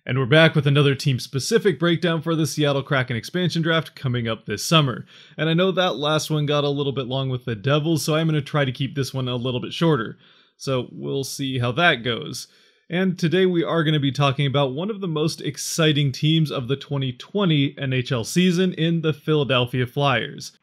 And we're back with another team-specific breakdown for the Seattle Kraken expansion draft coming up this summer. And I know that last one got a little bit long with the Devils, so I'm going to try to keep this one a little bit shorter. So we'll see how that goes. And today we are going to be talking about one of the most exciting teams of the 2020 NHL season in the Philadelphia Flyers.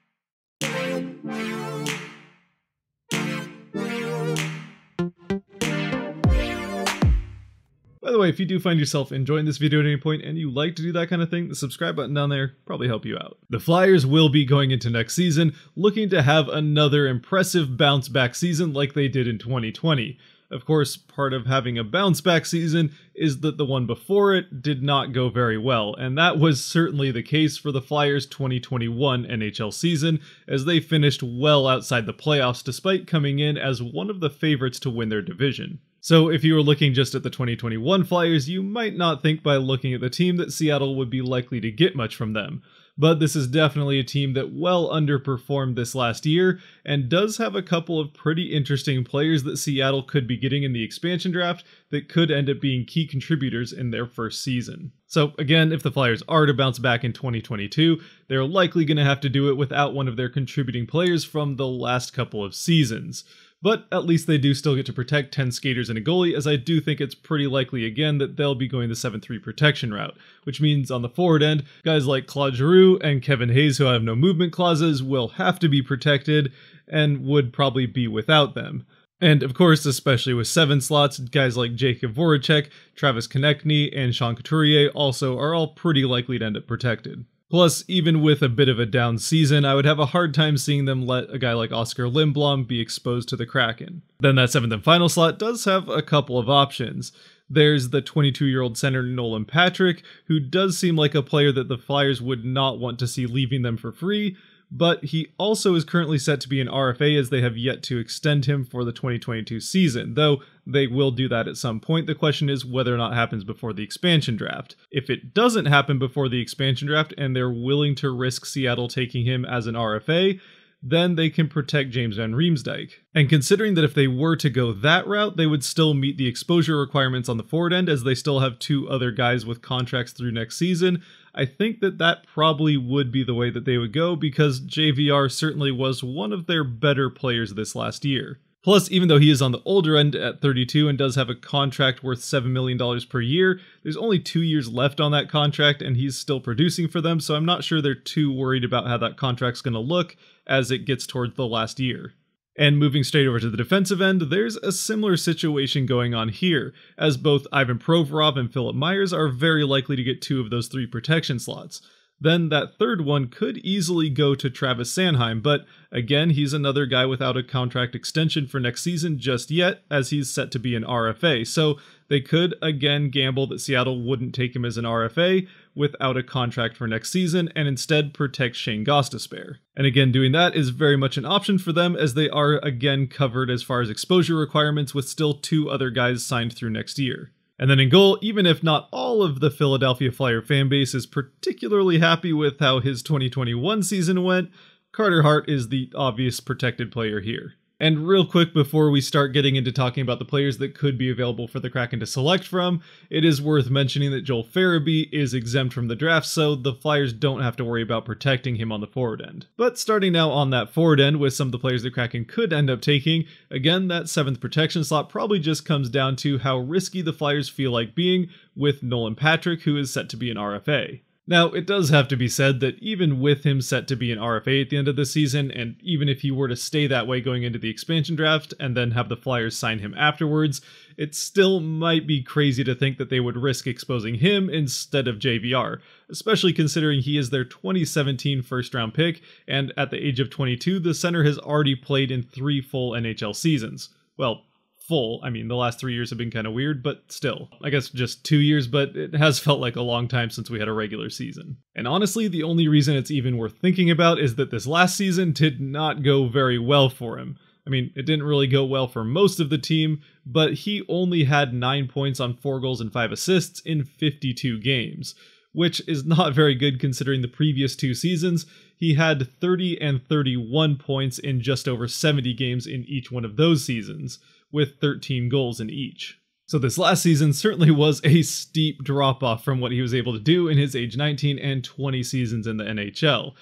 By the way, if you do find yourself enjoying this video at any point and you like to do that kind of thing, the subscribe button down there probably help you out. The Flyers will be going into next season looking to have another impressive bounce back season like they did in 2020. Of course, part of having a bounce back season is that the one before it did not go very well, and that was certainly the case for the Flyers' 2021 NHL season, as they finished well outside the playoffs despite coming in as one of the favorites to win their division. So if you were looking just at the 2021 Flyers, you might not think by looking at the team that Seattle would be likely to get much from them. But this is definitely a team that well underperformed this last year, and does have a couple of pretty interesting players that Seattle could be getting in the expansion draft that could end up being key contributors in their first season. So again, if the Flyers are to bounce back in 2022, they're likely going to have to do it without one of their contributing players from the last couple of seasons. But at least they do still get to protect 10 skaters and a goalie, as I do think it's pretty likely again that they'll be going the 7-3 protection route, which means on the forward end, guys like Claude Giroux and Kevin Hayes who have no movement clauses will have to be protected and would probably be without them. And of course, especially with 7 slots, guys like Jacob Voracek, Travis Konechny, and Sean Couturier also are all pretty likely to end up protected. Plus, even with a bit of a down season, I would have a hard time seeing them let a guy like Oskar Lindblom be exposed to the Kraken. Then that 7th and final slot does have a couple of options. There's the 22-year-old center Nolan Patrick, who does seem like a player that the Flyers would not want to see leaving them for free, but he also is currently set to be an RFA as they have yet to extend him for the 2022 season, though they will do that at some point. The question is whether or not it happens before the expansion draft. If it doesn't happen before the expansion draft and they're willing to risk Seattle taking him as an RFA, then they can protect James Van Riemsdyk. And considering that if they were to go that route, they would still meet the exposure requirements on the forward end as they still have 2 other guys with contracts through next season, I think that probably would be the way that they would go because JVR certainly was one of their better players this last year. Plus, even though he is on the older end at 32 and does have a contract worth $7 million per year, there's only 2 years left on that contract and he's still producing for them, so I'm not sure they're too worried about how that contract's going to look as it gets towards the last year. And moving straight over to the defensive end, there's a similar situation going on here, as both Ivan Provorov and Philip Myers are very likely to get 2 of those 3 protection slots. Then that third one could easily go to Travis Sanheim, but again, he's another guy without a contract extension for next season just yet, as he's set to be an RFA, so they could again gamble that Seattle wouldn't take him as an RFA without a contract for next season and instead protect Shane Gosta Spears. And again, doing that is very much an option for them as they are again covered as far as exposure requirements with still 2 other guys signed through next year. And then in goal, even if not all of the Philadelphia Flyer fanbase is particularly happy with how his 2021 season went, Carter Hart is the obvious protected player here. And real quick before we start getting into talking about the players that could be available for the Kraken to select from, it is worth mentioning that Joel Farabee is exempt from the draft, so the Flyers don't have to worry about protecting him on the forward end. But starting now on that forward end with some of the players the Kraken could end up taking, again, that 7th protection slot probably just comes down to how risky the Flyers feel like being with Nolan Patrick, who is set to be an RFA. Now, it does have to be said that even with him set to be an RFA at the end of the season, and even if he were to stay that way going into the expansion draft and then have the Flyers sign him afterwards, it still might be crazy to think that they would risk exposing him instead of JVR, especially considering he is their 2017 first-round pick, and at the age of 22, the center has already played in 3 full NHL seasons. Well, full. I mean, the last 3 years have been kind of weird, but still. I guess just 2 years, but it has felt like a long time since we had a regular season. And honestly, the only reason it's even worth thinking about is that this last season did not go very well for him. I mean, it didn't really go well for most of the team, but he only had 9 points on 4 goals and 5 assists in 52 games, which is not very good considering the previous 2 seasons. He had 30 and 31 points in just over 70 games in each one of those seasons, with 13 goals in each. So this last season certainly was a steep drop off from what he was able to do in his age 19 and 20 seasons in the NHL.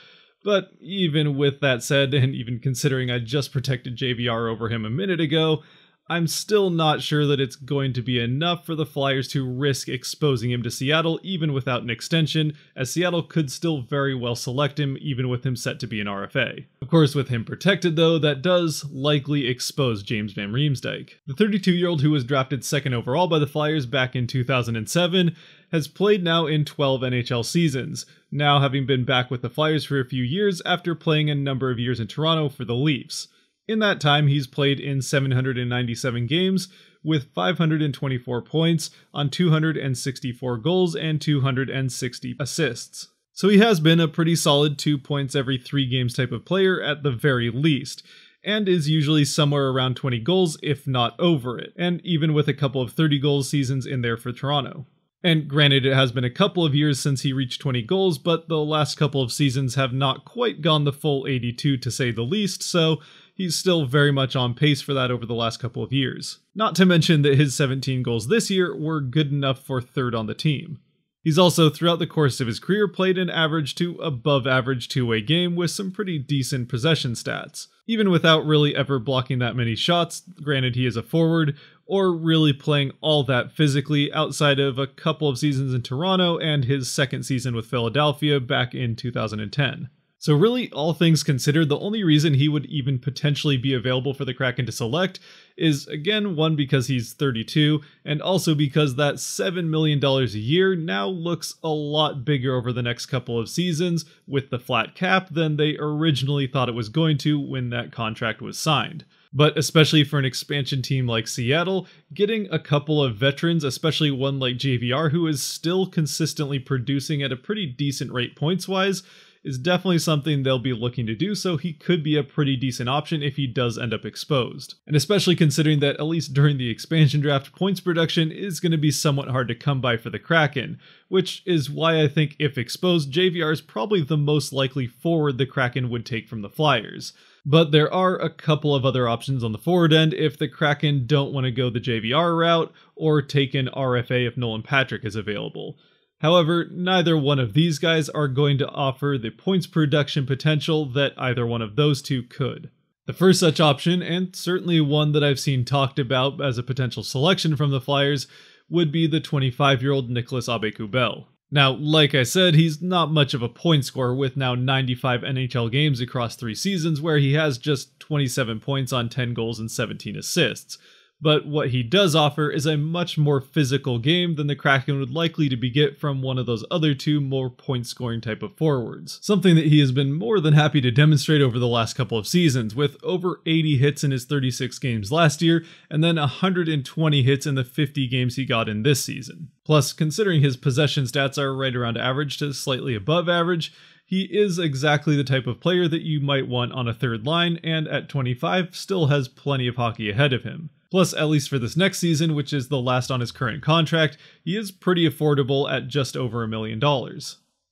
But even with that said, and even considering I just protected JVR over him a minute ago, I'm still not sure that it's going to be enough for the Flyers to risk exposing him to Seattle even without an extension, as Seattle could still very well select him even with him set to be an RFA. Of course, with him protected though, that does likely expose James Van Riemsdyk. The 32-year-old who was drafted second overall by the Flyers back in 2007 has played now in 12 NHL seasons, now having been back with the Flyers for a few years after playing a number of years in Toronto for the Leafs. In that time, he's played in 797 games with 524 points on 264 goals and 260 assists. So he has been a pretty solid 2 points every 3 games type of player at the very least, and is usually somewhere around 20 goals if not over it, and even with a couple of 30 goals seasons in there for Toronto. And granted, it has been a couple of years since he reached 20 goals, but the last couple of seasons have not quite gone the full 82 to say the least, so he's still very much on pace for that over the last couple of years. Not to mention that his 17 goals this year were good enough for third on the team. He's also, throughout the course of his career, played an average to above average two-way game with some pretty decent possession stats, even without really ever blocking that many shots, granted he is a forward, or really playing all that physically outside of a couple of seasons in Toronto and his second season with Philadelphia back in 2010. So really, all things considered, the only reason he would even potentially be available for the Kraken to select is, again, one, because he's 32, and also because that $7 million a year now looks a lot bigger over the next couple of seasons with the flat cap than they originally thought it was going to when that contract was signed. But especially for an expansion team like Seattle, getting a couple of veterans, especially one like JVR who is still consistently producing at a pretty decent rate points-wise, is definitely something they'll be looking to do, so he could be a pretty decent option if he does end up exposed. And especially considering that, at least during the expansion draft, points production is going to be somewhat hard to come by for the Kraken, which is why I think if exposed, JVR is probably the most likely forward the Kraken would take from the Flyers. But there are a couple of other options on the forward end if the Kraken don't want to go the JVR route or take an RFA if Nolan Patrick is available. However, neither one of these guys are going to offer the points production potential that either one of those two could. The first such option, and certainly one that I've seen talked about as a potential selection from the Flyers, would be the 25-year-old Nicholas Abekubel. Now, like I said, he's not much of a point scorer with now 95 NHL games across 3 seasons where he has just 27 points on 10 goals and 17 assists. But what he does offer is a much more physical game than the Kraken would likely to get from one of those other two more point-scoring type of forwards. Something that he has been more than happy to demonstrate over the last couple of seasons, with over 80 hits in his 36 games last year, and then 120 hits in the 50 games he got in this season. Plus, considering his possession stats are right around average to slightly above average, he is exactly the type of player that you might want on a third line, and at 25 still has plenty of hockey ahead of him. Plus, at least for this next season, which is the last on his current contract, he is pretty affordable at just over $1 million.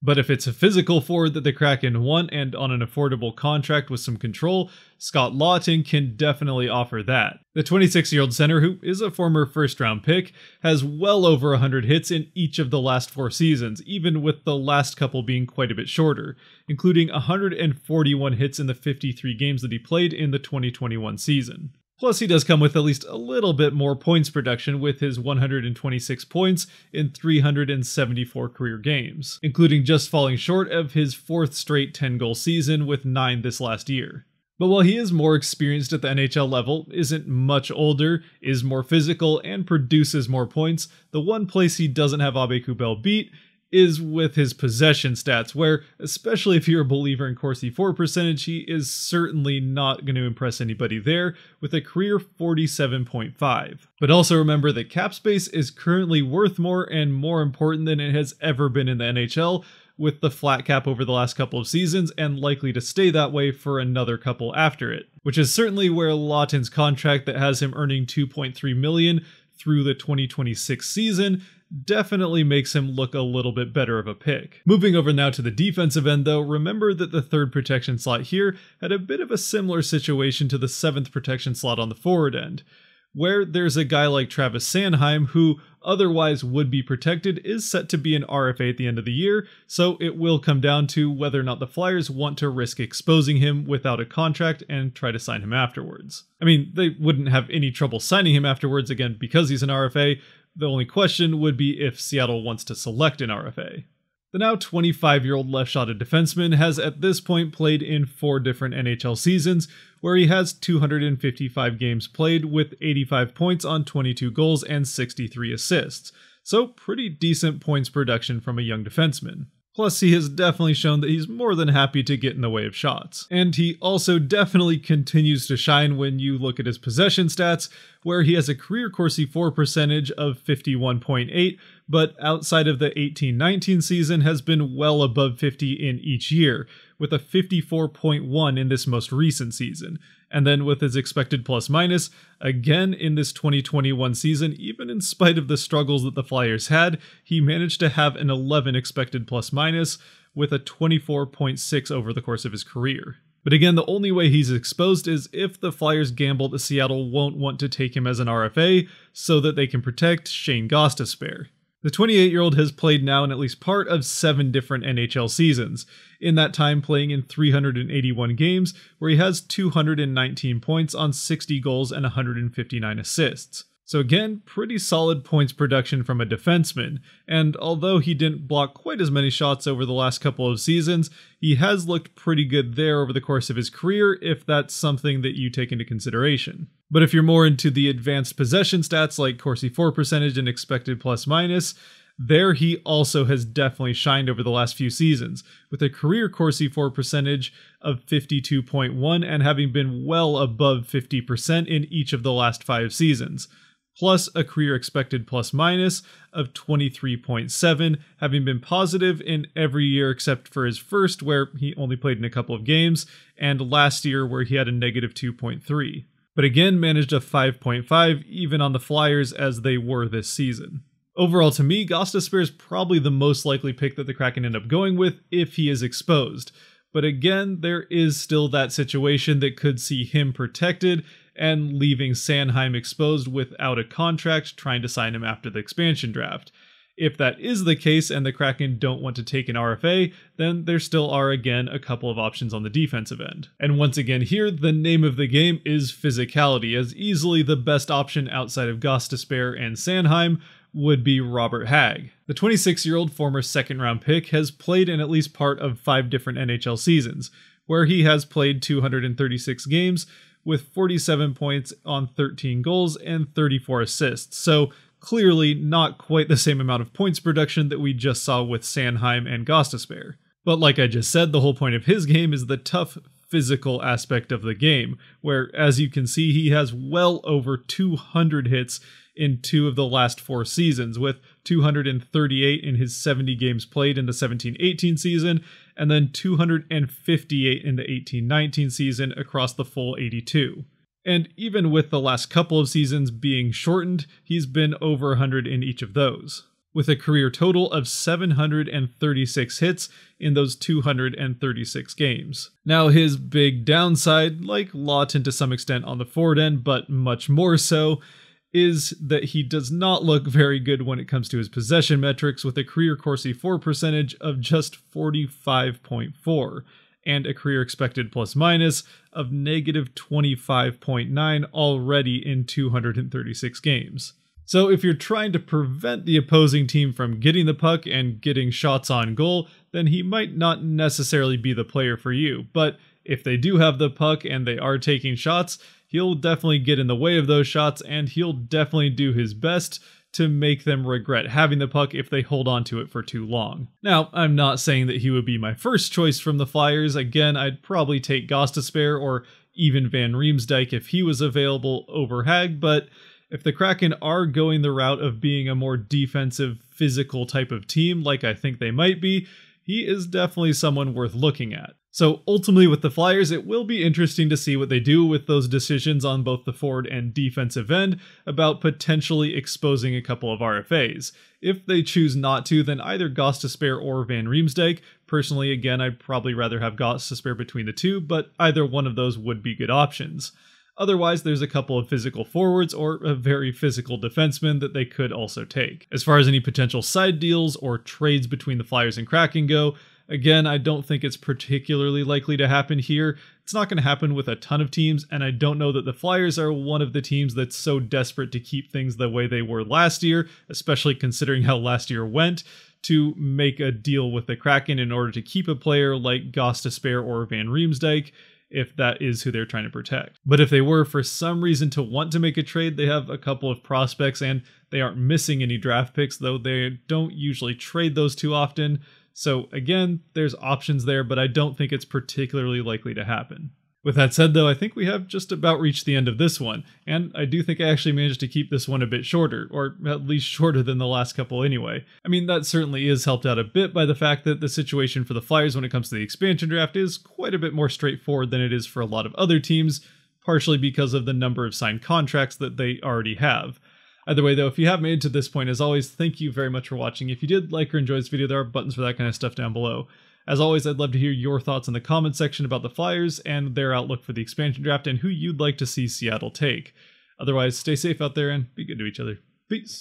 But if it's a physical forward that the Kraken want and on an affordable contract with some control, Scott Laughton can definitely offer that. The 26-year-old center, who is a former first-round pick, has well over 100 hits in each of the last 4 seasons, even with the last couple being quite a bit shorter, including 141 hits in the 53 games that he played in the 2021 season. Plus, he does come with at least a little bit more points production with his 126 points in 374 career games, including just falling short of his 4th straight 10-goal season with 9 this last year. But while he is more experienced at the NHL level, isn't much older, is more physical, and produces more points, the one place he doesn't have Abekubel beat is with his possession stats, where, especially if you're a believer in Corsi for percentage, he is certainly not going to impress anybody there with a career 47.5. But also remember that cap space is currently worth more and more important than it has ever been in the NHL, with the flat cap over the last couple of seasons and likely to stay that way for another couple after it, which is certainly where Laughton's contract that has him earning $2.3 million through the 2026 season definitely makes him look a little bit better of a pick. Moving over now to the defensive end though, remember that the 3rd protection slot here had a bit of a similar situation to the 7th protection slot on the forward end, where there's a guy like Travis Sanheim who otherwise would be protected is set to be an RFA at the end of the year, so it will come down to whether or not the Flyers want to risk exposing him without a contract and try to sign him afterwards. I mean, they wouldn't have any trouble signing him afterwards, again, because he's an RFA. The only question would be if Seattle wants to select an RFA. The now 25-year-old left-shotted defenseman has at this point played in 4 different NHL seasons, where he has 255 games played with 85 points on 22 goals and 63 assists, so pretty decent points production from a young defenseman. Plus, he has definitely shown that he's more than happy to get in the way of shots. And he also definitely continues to shine when you look at his possession stats, where he has a career Corsi for percentage of 51.8, but outside of the 18-19 season has been well above 50 in each year, with a 54.1 in this most recent season. And then with his expected plus minus, again in this 2021 season, even in spite of the struggles that the Flyers had, he managed to have an 11 expected plus minus with a 24.6 over the course of his career. But again, the only way he's exposed is if the Flyers gamble that Seattle won't want to take him as an RFA so that they can protect Shane Gosta Spears. The 28-year-old has played now in at least part of 7 different NHL seasons, in that time playing in 381 games where he has 219 points on 60 goals and 159 assists. So again, pretty solid points production from a defenseman, and although he didn't block quite as many shots over the last couple of seasons, he has looked pretty good there over the course of his career if that's something that you take into consideration. But if you're more into the advanced possession stats like Corsi for percentage and expected plus minus, there he also has definitely shined over the last few seasons, with a career Corsi for percentage of 52.1 and having been well above 50% in each of the last 5 seasons. Plus a career expected plus minus of 23.7, having been positive in every year except for his first, where he only played in a couple of games, and last year where he had a negative 2.3. But again managed a 5.5 even on the Flyers as they were this season. Overall, to me, Gosta Spears is probably the most likely pick that the Kraken end up going with if he is exposed. But again, there is still that situation that could see him protected and leaving Sanheim exposed without a contract, trying to sign him after the expansion draft. If that is the case and the Kraken don't want to take an RFA, then there still are again a couple of options on the defensive end. And once again here, the name of the game is physicality, as easily the best option outside of Gosta Spears and Sanheim would be Robert Hagg. The 26-year-old former second-round pick has played in at least part of 5 different NHL seasons, where he has played 236 games with 47 points on 13 goals and 34 assists, so clearly not quite the same amount of points production that we just saw with Sanheim and Gosta Spears. But like I just said, the whole point of his game is the tough physical aspect of the game, where as you can see he has well over 200 hits in 2 of the last 4 seasons, with 238 in his 70 games played in the 17-18 season, and then 258 in the 18-19 season across the full 82. And even with the last couple of seasons being shortened, he's been over 100 in each of those, with a career total of 736 hits in those 236 games. Now his big downside, like Lawton to some extent on the forward end, but much more so, is that he does not look very good when it comes to his possession metrics, with a career Corsi for percentage of just 45.4 and a career expected plus minus of negative 25.9 already in 236 games. So if you're trying to prevent the opposing team from getting the puck and getting shots on goal, then he might not necessarily be the player for you. But if they do have the puck and they are taking shots, he'll definitely get in the way of those shots, and he'll definitely do his best to make them regret having the puck if they hold on to it for too long. Now, I'm not saying that he would be my first choice from the Flyers. Again, I'd probably take Gosta Spears or even Van Riemsdyk if he was available over Hagg, but if the Kraken are going the route of being a more defensive, physical type of team, like I think they might be, he is definitely someone worth looking at. So ultimately with the Flyers, it will be interesting to see what they do with those decisions on both the forward and defensive end about potentially exposing a couple of RFAs. If they choose not to, then either Gosta Spears or Van Riemsdyk. Personally, again, I'd probably rather have Gosta Spears between the two, but either one of those would be good options. Otherwise, there's a couple of physical forwards or a very physical defenseman that they could also take. As far as any potential side deals or trades between the Flyers and Kraken go, again, I don't think it's particularly likely to happen here. It's not going to happen with a ton of teams, and I don't know that the Flyers are one of the teams that's so desperate to keep things the way they were last year, especially considering how last year went, to make a deal with the Kraken in order to keep a player like Gosta Spears or Van Riemsdyk, if that is who they're trying to protect. But if they were for some reason to want to make a trade, they have a couple of prospects and they aren't missing any draft picks, though they don't usually trade those too often. So again, there's options there, but I don't think it's particularly likely to happen. With that said though, I think we have just about reached the end of this one, and I do think I actually managed to keep this one a bit shorter, or at least shorter than the last couple anyway. I mean, that certainly is helped out a bit by the fact that the situation for the Flyers when it comes to the expansion draft is quite a bit more straightforward than it is for a lot of other teams, partially because of the number of signed contracts that they already have. Either way though, if you have made it to this point, as always, thank you very much for watching. If you did like or enjoy this video, there are buttons for that kind of stuff down below. As always, I'd love to hear your thoughts in the comment section about the Flyers and their outlook for the expansion draft and who you'd like to see Seattle take. Otherwise, stay safe out there and be good to each other. Peace!